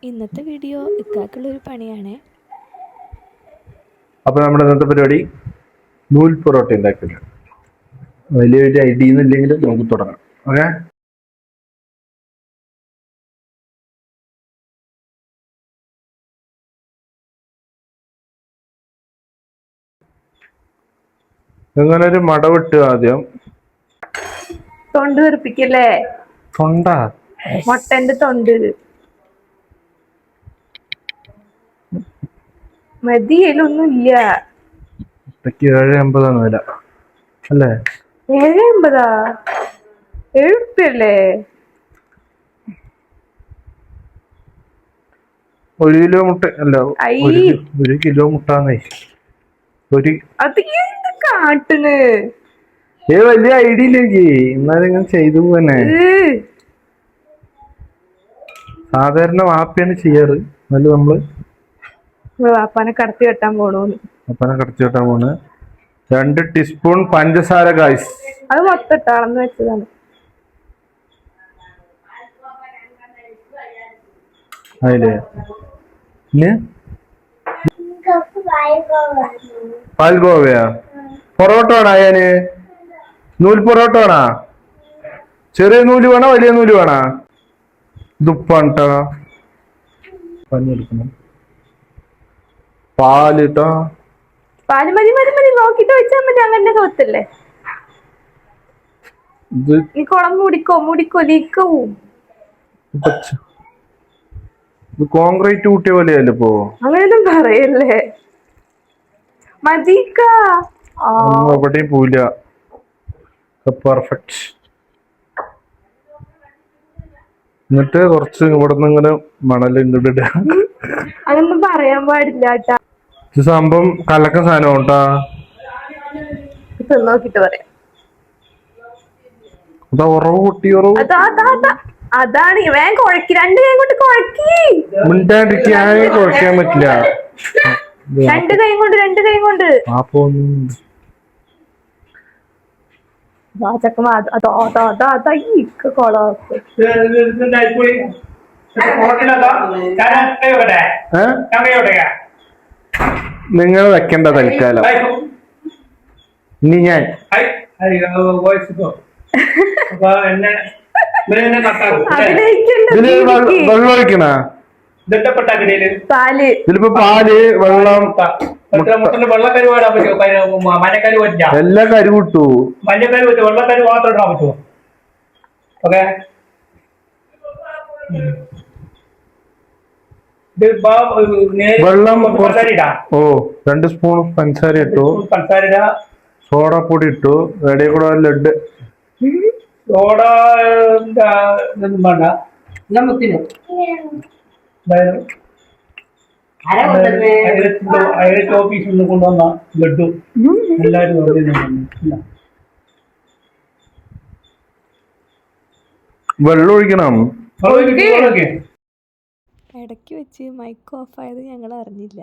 ഇന്നത്തെ വീഡിയോ ഇക്കാക്കുള്ളൊരു പണിയാണേ. അപ്പോൾ നമ്മുടെ ഇന്നത്തെ പരിപാടി നൂൽ പൊറോട്ട ഉണ്ടാക്കില്ല. വലിയൊരു ഐഡിയ ഇല്ലെങ്കിൽ നമുക്ക് തുടങ്ങാം. ഓക്കെ, ഇങ്ങനെ ഒരു മടവിട്ട് ആദ്യം തൊണ്ട് തെറിപ്പിക്കല്ലേ. തൊണ്ട മുട്ടന്റെ തൊണ്ട് മതിയിലൊന്നുമില്ല. 7.50 വില അല്ലേ? 7.50 7 1 കിലോ മുട്ട അല്ല, 1 കിലോ മുട്ടാന്നേ. അത് എന്ത് കാട്ടുന്ന്? വലിയ ഐഡിയ ഇല്ലേ, എന്നാലും ഇങ്ങനെ ചെയ്തു തന്നെ. സാധാരണ വാപ്പയാണ് ചെയ്യാറ്, എന്നാലും നമ്മള് വാപ്പാനെ കടത്തി വെട്ടാൻ പോണോന്ന്. വാപ്പാനെ കടത്തി വെട്ടാൻ പോണ്. 2 ടീസ്പൂൺ പഞ്ചസാര ഗായ്സ്. അത് മൊത്തം അളന്ന് വെച്ചതാണ്. അതില്ലേ പാൽഗോവയാ? പൊറോട്ട വേണോ? ഞാന് നൂൽ പൊറോട്ട വേണോ? ചെറിയ നൂല് വേണോ വലിയ നൂല് വേണോ? ദുപ്പാട്ടോ പഞ്ഞെടുക്കണം. പാലിട്ടോ? പാല് മതി മതി മതി, നോക്കിട്ട് വെച്ചാൽ മതി. അങ്ങനെ കൊത്തല്ലേ. ഈ കുളം മുടിക്കോ ലീക്കാവും. കോൺക്രീറ്റ് കൂട്ടിയ പോലെയല്ലേ ഇപ്പോ? അങ്ങനെയൊന്നും പറയല്ലേ. മതിക്ക എവിടെയും പോവില്ല. പെർഫെക്റ്റ്. എന്നിട്ട് കുറച്ച് ഇവിടെ നിന്ന് ഇങ്ങനെ മണൽ ഇങ്ങോട്ട്. അങ്ങനൊന്നും പറയാൻ പാടില്ല കേട്ടാ. സംഭവം കലക്ക സാധനം കേട്ടാ. നോക്കിട്ട് പറയാം. അതാ ഉറവ് പൊട്ടി. ഉറവ് അതാണ് വേഗം കുഴക്കി. 2 കൈ കൊണ്ട് കുഴക്കി. മിണ്ടാണ്ടിരിക്കാൻ കുഴക്കാൻ പറ്റില്ല. 2 കൈ കൊണ്ട് നിങ്ങൾ വെക്കണ്ട തൽക്കാലം. ഇനി ഞാൻ വെള്ളം ഒഴിക്കണ. ഇതിലിപ്പോ പാല്, വെള്ളം, എല്ലാ കരു കിട്ടൂ. മഞ്ഞക്കരി വെച്ചു, വെള്ളക്കരി മാത്രം ഇടാൻ പറ്റുമോ? ഓക്കെ, വെള്ളം 2 സ്പൂൺ പഞ്ചസാര ഇട്ടു. സോഡപ്പൊടി ഇട്ടു. ഇടയിൽ കൂടെ ലഡ്. സോഡ ഇതൊന്നും വേണ്ട. ഓഫീസിൽ നിന്ന് കൊണ്ടുവന്ന ലഡു എല്ലാരും വെള്ളം ഒഴിക്കണം. ഇടയ്ക്ക് വെച്ച് മൈക്ക് ഓഫായത് ഞങ്ങൾ അറിഞ്ഞില്ല.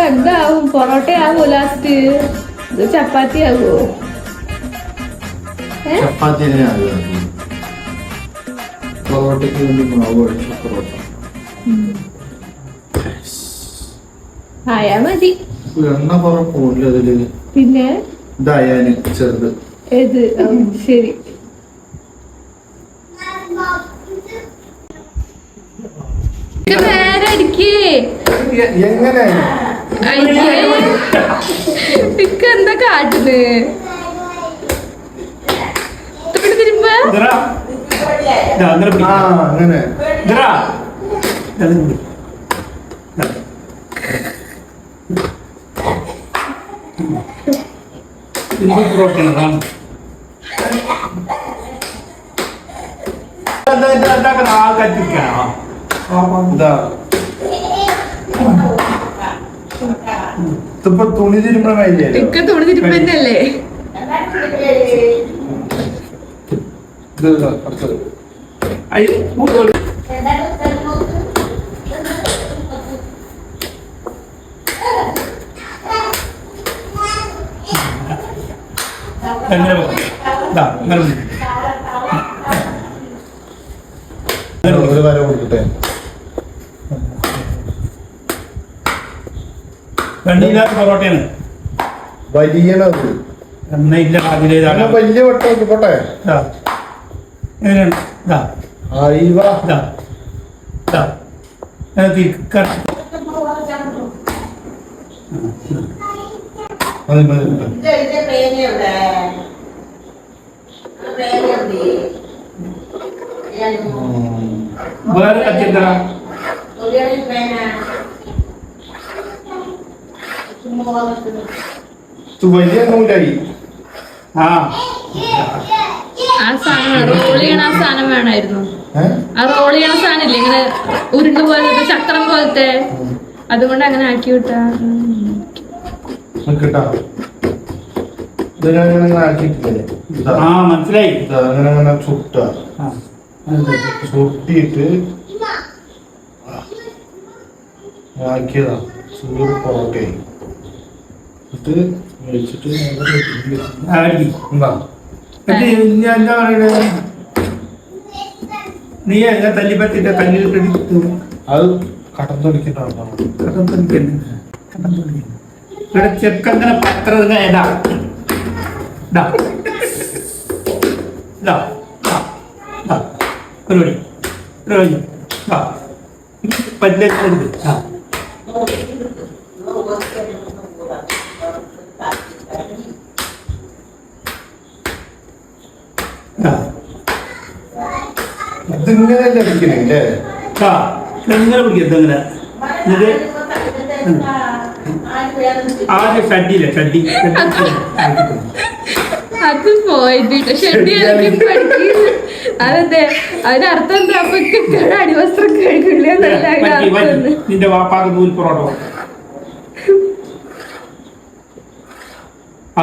എന്താവും? പൊറോട്ട ആവോ ലാസ്റ്റ്? ഇത് ചപ്പാത്തി ആവോ? ചപ്പാത്തി പൊറോട്ടയ്ക്ക് വേണ്ടി മാവ് കഴിച്ചു പൊറോട്ട ആയാ മതി. എണ്ണ കുറെ പോകില്ല അതില്. പിന്നെ ഇതായാലും ചെറുത് ഏത്? ശരി. നേരെ അടിക്കേ. എങ്ങനെ എന്താ കാട്ടുന്നത്? തിരുമ്പ അങ്ങനെ ഇതിപ്പോ തുണി തിരുമ്പണ ഇക്ക തുണി തിരുമ്പന്നല്ലേ? ഒരു വര കൊടുക്കട്ടെ. വെണ്ണയില്ലാത്ത പൊറോട്ടയാണ്. വലിയണത് എണ്ണയില്ല അതിലേതാണ് വലിയ വട്ടം പോട്ടെ. എങ്ങനെയാണ്? വേറെ കത്തിയെന്താ? വലിയ നൂലായി. ആ സാധനം റോൾ ചെയ്യണ ആ സാധനം വേണമായിരുന്നു. ആ റോൾ ചെയ്യണ സാധനം ഇല്ലേ ഇങ്ങനെ ഉരുണ്ട് പോലത്തെ ചക്രം പോലത്തെ, അതുകൊണ്ട് അങ്ങനെ ആക്കി വിട്ടാ മനസ്സിലായി. അങ്ങനെ ചുട്ട ചുട്ടിയിട്ട് ആക്കിയതാ. ചൂട് പൊറോട്ടയായി വെച്ചിട്ട് എന്താ പറയണത്? നീ എന്താ തല്ലിപ്പറ്റിട്ട് കല്ലിൽ പിടിച്ചു? അത് കടം തൊടിക്കണ്ടാണ്. ഇവിടെ ചെക്കങ്ങനെ പത്ര ഏതാ പരിപാടി പല്ലേക്ക് ഇതിങ്ങനെ ലഭിക്കണേ. എങ്ങനെ പിടിക്കരുത് അങ്ങനെ. ആദ്യം ഷഡിയില്ല ഷഡി അത് പോയിട്ട് ഷെഡി അതെന്തെ അതിനർത്ഥം എന്താ? അപ്പൊ അടിവസ്ത്രം കഴിക്കില്ല. നിന്റെ വാപ്പാക്ക് നൂൽ പൊറോട്ട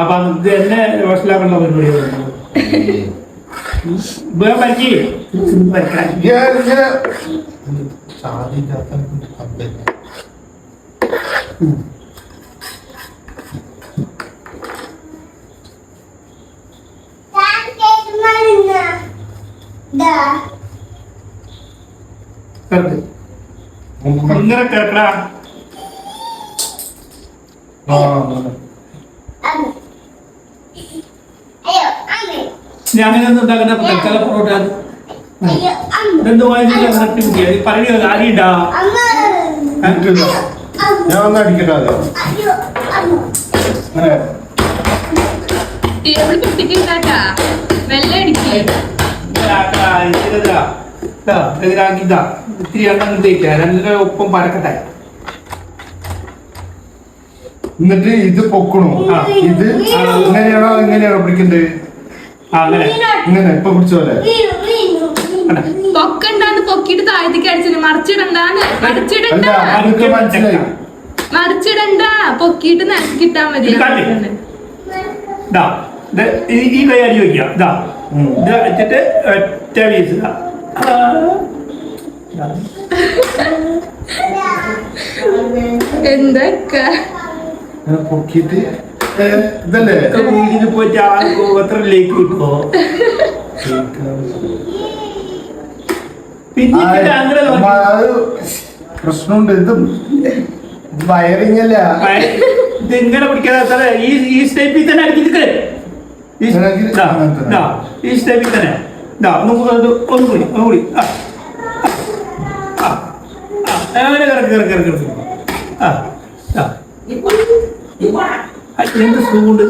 അപ്പൊ ഇത് എന്നെ മനസ്സിലാക്കേണ്ട പരിപാടിയാണ്. ഇങ്ങനെ കേൾക്കടാ. ഞാൻ അങ്ങനെയൊന്നും ഉണ്ടാക്കുന്ന തൽക്കാല പൊറോട്ട രണ്ടു വായിച്ചിട്ട് പറയുന്നത് ആരിണ്ടാ ഞാൻ ഒന്ന് അടിക്കട്ടെ. ഇത്തിരി എണ്ണം തേക്കാം. രണ്ടിന്റെ ഒപ്പം പരക്കട്ടെ. എന്നിട്ട് ഇത് പൊക്കണു. ഇത് ഇങ്ങനെയാണോ ഇങ്ങനെയാണോ പിടിക്കണ്ടേ? ഇങ്ങനെ ഇപ്പൊ പിടിച്ച പോലെ പൊക്കണ്ടാന്ന് പൊക്കിട്ട് താഴത്തേക്ക് അടിച്ചിട്ട് മറിച്ചിടണ്ടാന്ന്. മറിച്ചിടണ്ട, പൊക്കിട്ട് നിലക്കിട്ടാ മതി. ഈ കൈ അടി വയ്ക്കുക. ഇത് വെച്ചിട്ട് ഒറ്റ വീസ് എന്തൊക്കെ ഇങ്ങനെ പൊക്കിയിട്ട് ഇതല്ലേ വീട്ടിൽ പോയിട്ട് ആൾക്ക് എത്ര ലേക്ക് കിട്ടുമോ പിന്നെ അങ്ങനെ അത് പ്രശ്നമുണ്ട്. ഇത് വയറിങ് അല്ല. ഇതെങ്ങനെ പിടിക്കാതെ ഈ സ്റ്റെപ്പിൽ തന്നെ അടിക്കിട്ട് ഈ സ്റ്റെപ്പിൽ തന്നെ ഒന്നുകൂടി അങ്ങനെ കിടക്ക് എന്ത് സുഖമുണ്ട്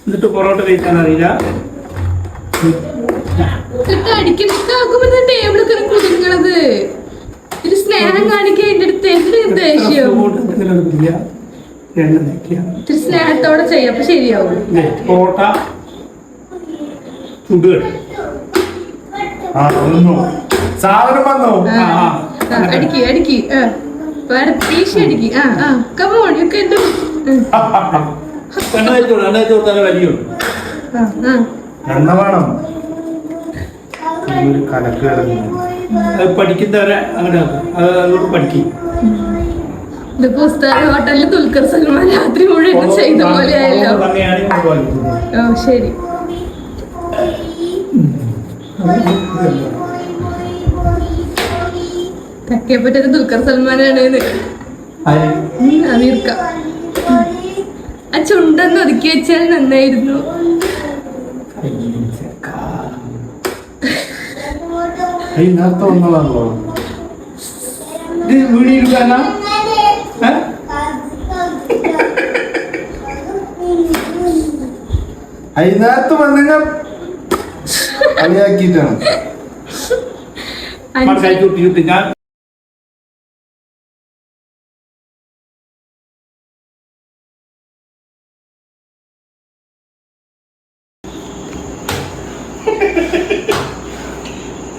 എന്നിട്ട് പൊറോട്ട കഴിക്കാൻ അറിയില്ല. അടിക്കുമ്പോ ടേബിൾ കുടുങ്ങണത് ഒരു സ്നേഹം കാണിക്കാൻ എന്റെ അടുത്ത് എന്തൊരു ദേഷ്യം. ഇത്തിരി സ്നേഹത്തോടെ ചെയ്യാം അപ്പൊ ശരിയാവും. പൊറോട്ട ചുടുക സാധനം വന്നോ? അടിക്ക് അടിക്ക് പരത്തീശ അടിക്ക്. Come on you can do. എണ്ണ വെച്ചോളൂ വലിയുണ്ട് എണ്ണ വേണം. കലക്ക് പഠിക്കുന്നവരെ അങ്ങനെ അതുകൊണ്ട് പഠിക്കും. ഇതിപ്പോ ഉസ്താദ് ഹോട്ടലിൽ ദുൽഖർ സൽമാൻ രാത്രി മുഴുവൻ ചെയ്ത പോലെ ആയല്ലോ. ഓ ശരി. തെക്കേ പറ്റത് ദുൽഖർ സൽമാനാണ്. അമീർക്ക ആ ചുണ്ടൊന്ന് ഒതുക്കി വെച്ചാൽ നന്നായിരുന്നു. നേരത്തെ വന്നതാണല്ലോ ഇത് വീടിയിരിക്കാനാ അതിനകത്ത് വന്നിങ്ങ കളിയാക്കിയിട്ടാണ്. ചുട്ടി ഞാൻ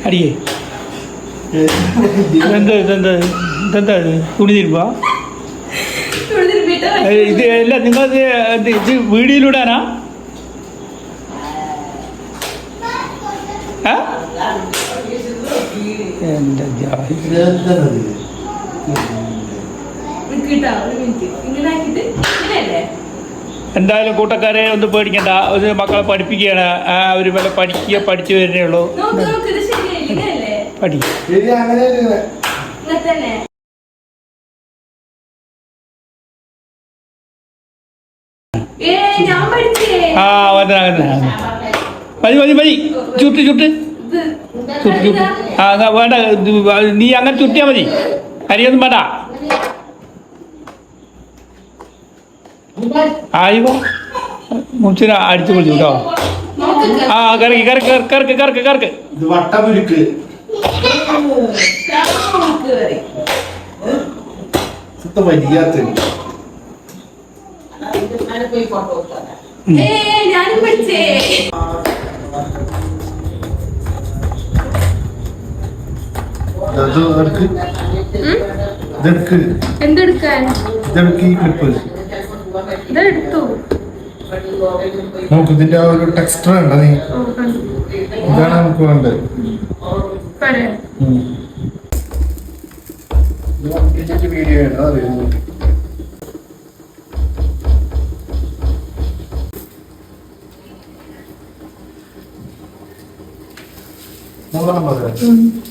അടിയേ ഇതെന്താ തുണി തിരുമ്പാ ഇത് അല്ല നിങ്ങൾ ഇത് വീഡിയോയിലൂടാനാ? എന്താ എന്തായാലും കൂട്ടക്കാരെ ഒന്നും പേടിക്കണ്ട. ഒരു മക്കളെ പഠിപ്പിക്കുകയാണ്. അവർ വല്ല പഠിച്ചു വരുന്നേ ഉള്ളൂ. പഠി മതി ചുട്ട് വേണ്ട. നീ അങ്ങനെ ചുട്ടിയാ മതി. കരിയൊന്നും വേണ്ട. ആയിവോ മുച്ചിനെ അടിച്ചു പൊളിച്ചു കേട്ടോ. കറക്ക് ഇത് വട്ടമുരുക്ക് വലിയാത്ത ഞാനും പഠിച്ചേ. എന്തെടുക്കാൻ ഇതെടുത്തു. നമുക്ക് ഇതിന്റെ ആ ഒരു ടെക്സ്ചർ ഉണ്ടോ? നീ ഇതാണ് നമുക്ക് വേണ്ടത്. വീഡിയോ അറിയുന്നു. നോക്കണം.